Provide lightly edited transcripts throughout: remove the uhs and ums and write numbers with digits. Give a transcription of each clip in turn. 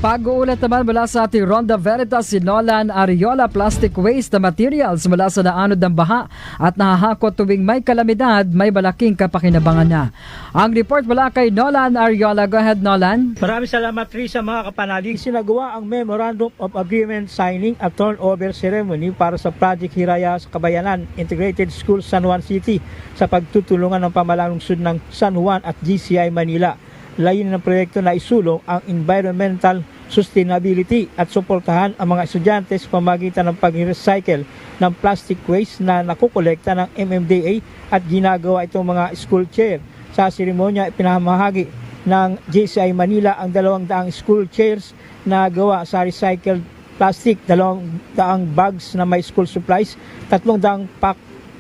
Pag-uulat naman mula sa ating Ronda Veritas, si Nolan Ariola, plastic waste na materials mula sa naanod ng baha at nahahakot tuwing may kalamidad, may malaking kapakinabangan na. Ang report mula kay Nolan Ariola. Go ahead, Nolan. Maraming salamat rin sa mga kapanalig. Sinagawa ang Memorandum of Agreement signing at turnover ceremony para sa Project Hiraya sa Kabayanan Integrated School San Juan City sa pagtutulungan ng pamahalang lungsod ng San Juan at GCI Manila. Layunin ng proyekto na isulong ang environmental sustainability at suportahan ang mga estudyante sa pamagitan ng pag-recycle ng plastic waste na nakukolekta ng MMDA at ginagawa itong mga school chair. Sa seremonya, ipinamahagi ng GCI Manila ang 200 school chairs na gawa sa recycled plastic, 200 bags na may school supplies, 300 pack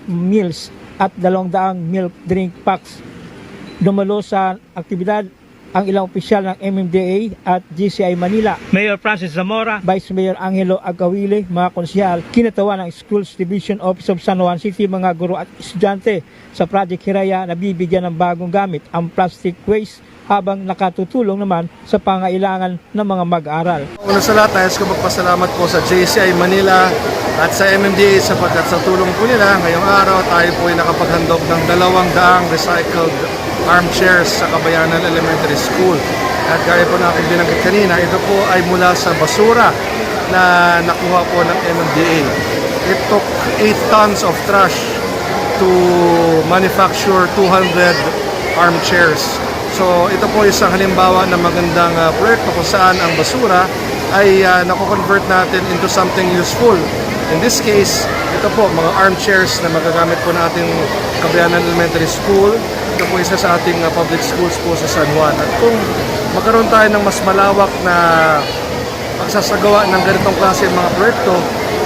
meals at 200 milk drink packs. Dumalo sa aktibidad ang ilang opisyal ng MMDA at GCI Manila, Mayor Francis Zamora, Vice Mayor Angelo Agawile, mga konsyal, kinatawan ng Schools Division Office of San Juan City, mga guro at estudyante sa Project Hiraya na bibigyan ng bagong gamit ang plastic waste habang nakatutulong naman sa pangailangan ng mga mag-aaral. Una sa lahat, nais ko magpasalamat po sa JCI Manila at sa MMDA sapagkat sa tulong po nila ngayong araw tayo po ay nakapaghandog ng 200 recycled armchairs sa Kabayanan Elementary School. At gaya po natin binanggit kanina, ito po ay mula sa basura na nakuha po ng MMDA. It took 8 tons of trash to manufacture 200 armchairs. So ito po isang halimbawa ng magandang proyekto kung saan ang basura ay nakoconvert natin into something useful. In this case, ito po mga armchairs na magagamit po natin Kabayanan Elementary School. Ito po isa sa ating public schools po sa San Juan. At kung magkaroon tayo ng mas malawak na pagsasagawa ng ganitong klase mga proyekto,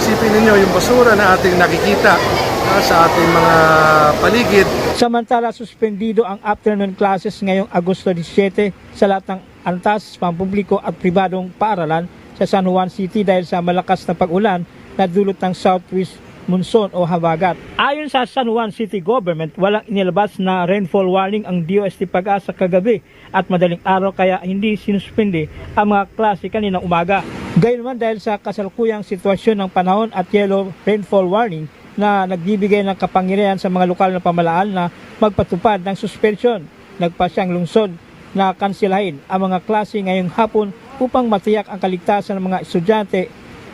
isipin ninyo yung basura na ating nakikita sa ating mga paligid. Samantala, suspendido ang afternoon classes ngayong Agosto 17 sa lahat ng antas, pampubliko at pribadong paaralan sa San Juan City dahil sa malakas na pag-ulan na dulot ng southwest monsoon o habagat. Ayon sa San Juan City Government, walang inilabas na rainfall warning ang DOST Pag-asa kagabi at madaling araw kaya hindi sinuspende ang mga klase kaninang umaga. Gayunman dahil sa kasalukuyang sitwasyon ng panahon at yellow rainfall warning na nagbibigay ng kapangyarihan sa mga lokal na pamahalaan na magpatupad ng suspension, nagpasyang lungsod na kansilahin ang mga klase ngayong hapon upang matiyak ang kaligtasan ng mga estudyante,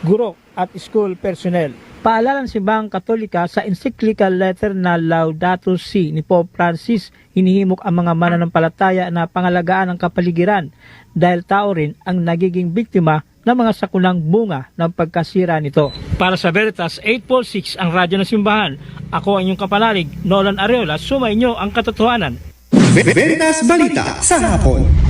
guro at school personnel. Paalala ng Simbahang Katolika sa encyclical letter na Laudato Si ni Pope Francis, hinihimok ang mga mananampalataya na pangalagaan ang kapaligiran dahil tao rin ang nagiging biktima ng mga sakunang bunga ng pagkasira nito. Para sa Veritas 846 ang radyo ng Simbahan, ako ang inyong kapanalig, Nolan Ariola, sumainyo ang katotohanan. Veritas Balita sa hapon.